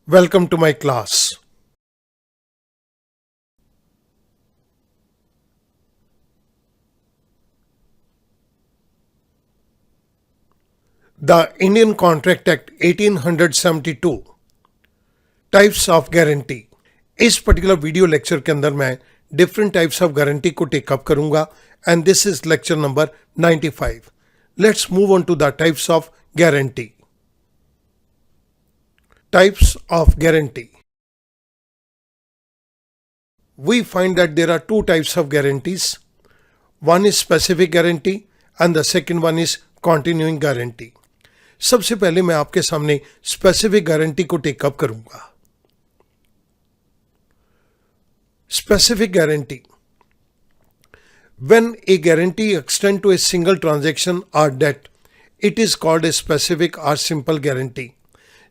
Welcome to my class. The Indian Contract Act 1872 types of guarantee. इस particular video lecture के अंदर मैं different types of guarantee को take up करूंगा and this is lecture number 95। Let's move on to the types of guarantee. Types of guarantee. We find that there are two types of guarantees. One is specific guarantee and the second one is continuing guarantee. सबसे पहले मैं आपके सामने specific guarantee को take up करूंगा। Specific guarantee. When a guarantee extends to a single transaction or debt, it is called a specific or simple guarantee.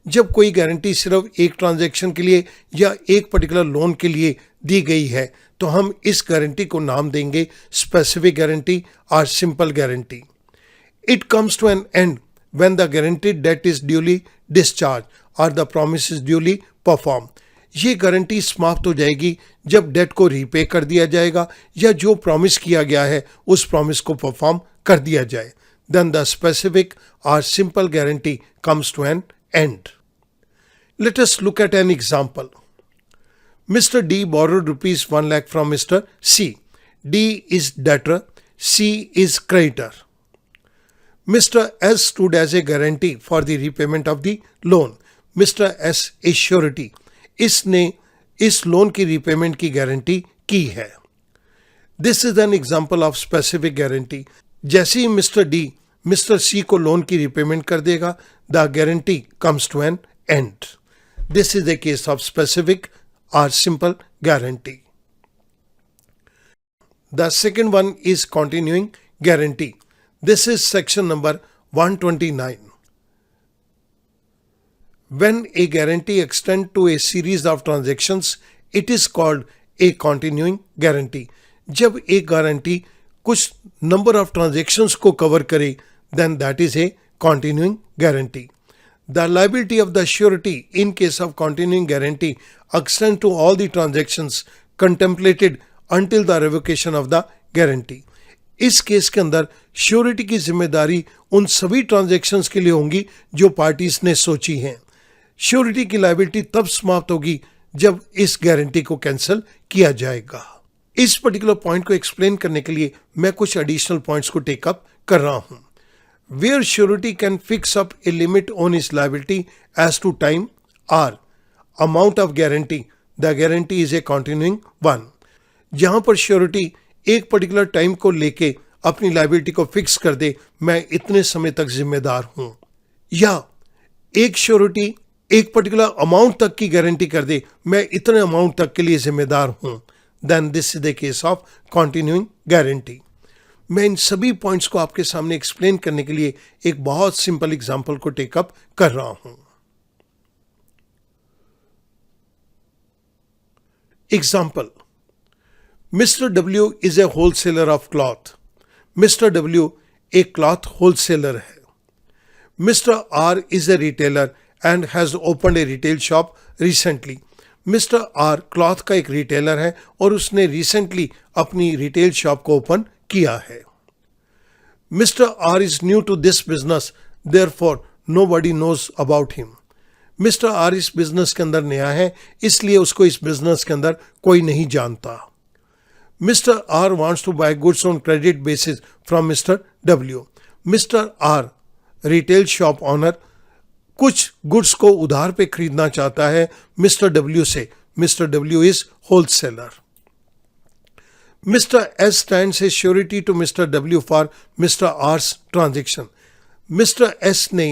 जब कोई guarantee सिर्फ एक ट्रांजैक्शन के लिए या एक पर्टिकुलर लोन के लिए दी गई है तो हम इस गारंटी को नाम देंगे स्पेसिफिक गारंटी और simple guarantee. It comes to an end when the guaranteed debt is duly discharge और the promise is duly perform. ये गारंटी समाप्त हो जाएगी जब डेट को रीपे कर दिया जाएगा या जो प्रॉमिस किया गया है उस प्रॉमिस को परफॉर्म कर दिया जाए। देन द स्पेसिफिक और simple guarantee comes to an end. Let us look at an example. Mr. D borrowed rupees 1 lakh from Mr. C. D is debtor, C is creditor. Mr. S stood as a guarantee for the repayment of the loan. Mr. S is surety. इसने इस loan की repayment की guarantee की है। This is an example of specific guarantee. जैसे ही mister D mister C को loan की रिपेमेंट कर देगा, the guarantee comes to an end. This is the case of specific और simple guarantee. The second one is continuing guarantee. This is section number 129। When a guarantee extends to a series of transactions, it is called a continuing guarantee. जब एक guarantee कुछ number of transactions को cover करे then that is a continuing guarantee. The liability of the surety in case of continuing guarantee extends to all the transactions contemplated until the revocation of the guarantee. इस case के अंदर surety की जिम्मेदारी उन सभी transactions के लिए होंगी जो पार्टीज ने सोची हैं। श्योरिटी की लायबिलिटी तब समाप्त होगी जब इस गारंटी को कैंसिल किया जाएगा। इस पर्टिकुलर पॉइंट को एक्सप्लेन करने के लिए मैं कुछ एडिशनल पॉइंट्स को टेकअप कर रहा हूं। Where surety can fix up a limit on its liability as to time or amount of guarantee, the guarantee is a continuing one. जहां पर श्योरिटी एक पर्टिकुलर टाइम को लेके अपनी लाइबिलिटी को फिक्स कर दे, मैं इतने समय तक जिम्मेदार हूं, या एक श्योरिटी एक पर्टिकुलर अमाउंट तक की गारंटी कर दे, मैं इतने अमाउंट तक के लिए जिम्मेदार हूं, then this is the case of continuing guarantee. मैं इन सभी पॉइंट्स को आपके सामने एक्सप्लेन करने के लिए एक बहुत सिंपल एग्जांपल को टेकअप कर रहा हूं। Example, mister W is a wholesaler of cloth. Mister W एक क्लॉथ होलसेलर है। Mister R is a retailer and has opened a retail shop recently. Mister R cloth का एक रिटेलर है और उसने रिसेंटली अपनी रिटेल शॉप को open किया है। Mister R is new to this business, therefore nobody knows about him. Mister R इस बिजनेस के अंदर नया है, इसलिए उसको इस बिजनेस के अंदर कोई नहीं जानता। Mister R wants to buy goods on credit basis from mister W. Mister R retail shop owner कुछ गुड्स को उधार पे खरीदना चाहता है मिस्टर डब्ल्यू से। Mister W is wholesaler. Mr. S stands as surety to Mr. W for Mr. R's transaction. Mr. S ने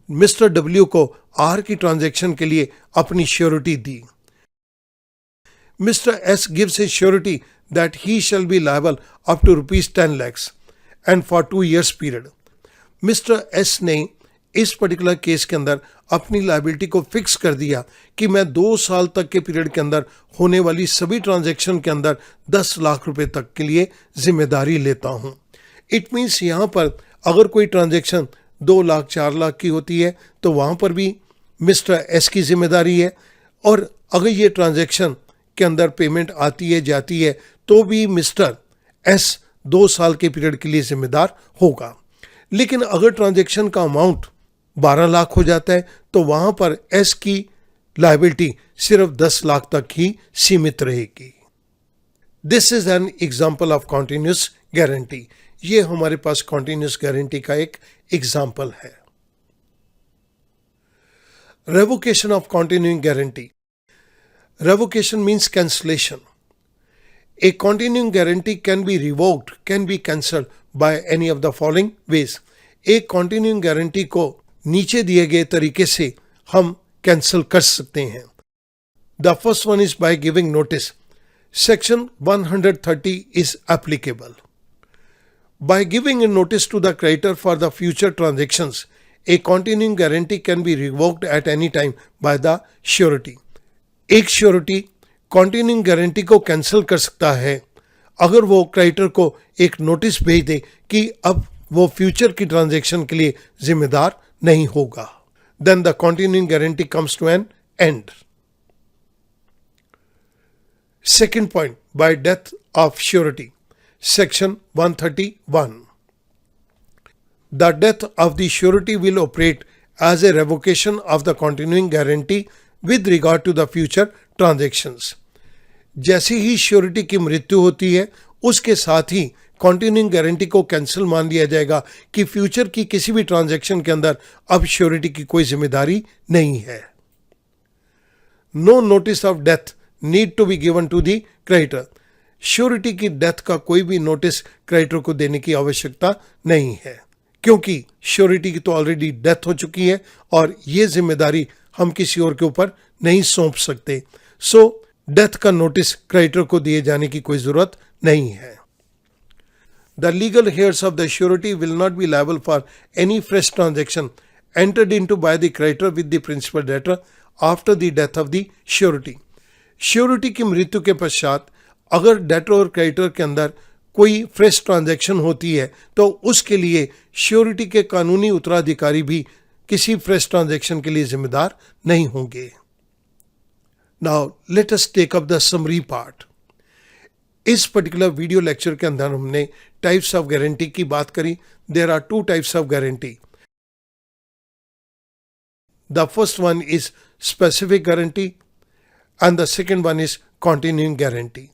Mr. W को R की ट्रांजेक्शन के लिए अपनी surety the. Mr. S gives a surety that he shall be liable up to rupees 10 lakhs and for 2 years period. Mr. S ने इस particular case के अंदर अपनी लायबिलिटी को फिक्स कर दिया कि मैं 2 साल तक के पीरियड के अंदर होने वाली सभी ट्रांजैक्शन के अंदर 10 लाख रुपए तक के लिए जिम्मेदारी लेता हूं। इट मीन्स यहाँ पर अगर कोई ट्रांजैक्शन 2 लाख 4 लाख की होती है तो वहाँ पर भी मिस्टर एस की जिम्मेदारी है, और अगर ये ट्रांजैक्शन के अंदर पेमेंट आती है जाती है तो भी मिस्टर एस 2 साल के पीरियड के लिए जिम्मेदार होगा। लेकिन अगर ट्रांजैक्शन का अमाउंट 12 लाख हो जाता है तो वहां पर एस की लायबिलिटी सिर्फ 10 लाख तक ही सीमित रहेगी। This is an example of continuous guarantee. ये हमारे पास कॉन्टिन्यूस गारंटी का एक एग्जाम्पल है। Revocation of continuing guarantee. Revocation means cancellation. A continuing guarantee can be revoked, can be cancelled by any of the following ways. एक continuing guarantee को नीचे दिए गए तरीके से हम कैंसिल कर सकते हैं। The first one is by giving notice. Section 130 is applicable. By giving a notice to the creditor for the future transactions, a continuing guarantee can be revoked at any time by the surety. एक surety continuing guarantee को cancel कर सकता है अगर वो creditor को एक notice भेज दे कि अब वो फ्यूचर की ट्रांजैक्शन के लिए जिम्मेदार नहीं होगा। Then the continuing guarantee comes to an end. Second point, by death of surety, section 131। The death of the surety will operate as a revocation of the continuing guarantee with regard to the future transactions. जैसे ही surety की मृत्यु होती है उसके साथ ही continuing guarantee को कैंसिल मान लिया जाएगा कि फ्यूचर की किसी भी ट्रांजैक्शन के अंदर अब श्योरिटी की कोई जिम्मेदारी नहीं है। No notice of death need to be given to the creditor. Surety की डेथ का कोई भी नोटिस क्रेडिटर को देने की आवश्यकता नहीं है क्योंकि श्योरिटी की तो ऑलरेडी डेथ हो चुकी है और ये जिम्मेदारी हम किसी और के ऊपर नहीं सौंप सकते। सो डेथ का नोटिस क्रेडिटर को दिए जाने की कोई जरूरत नहीं है। The legal heirs of the surety will not be liable for any fresh transaction entered into by the creditor with the principal debtor after the death of the surety. Surety की मृत्यु के पश्चात अगर डेटर और creditor के अंदर कोई fresh transaction होती है तो उसके लिए श्योरिटी के कानूनी उत्तराधिकारी भी किसी फ्रेश ट्रांजैक्शन के लिए जिम्मेदार नहीं होंगे। Now let us take up the summary part. इस पर्टिकुलर वीडियो लेक्चर के अंदर हमने टाइप्स ऑफ गारंटी की बात करी। There are 2 types of guarantee. The first one is specific guarantee and the second one is continuing guarantee.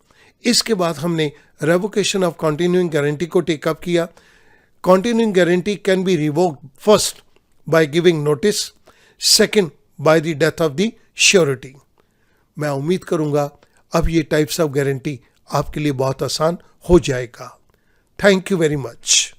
इसके बाद हमने revocation of continuing guarantee को टेक अप किया। Continuing guarantee can be revoked first by giving notice, second by the death of the surety. मैं उम्मीद करूंगा अब ये टाइप्स ऑफ गारंटी आपके लिए बहुत आसान हो जाएगा। Thank you very much.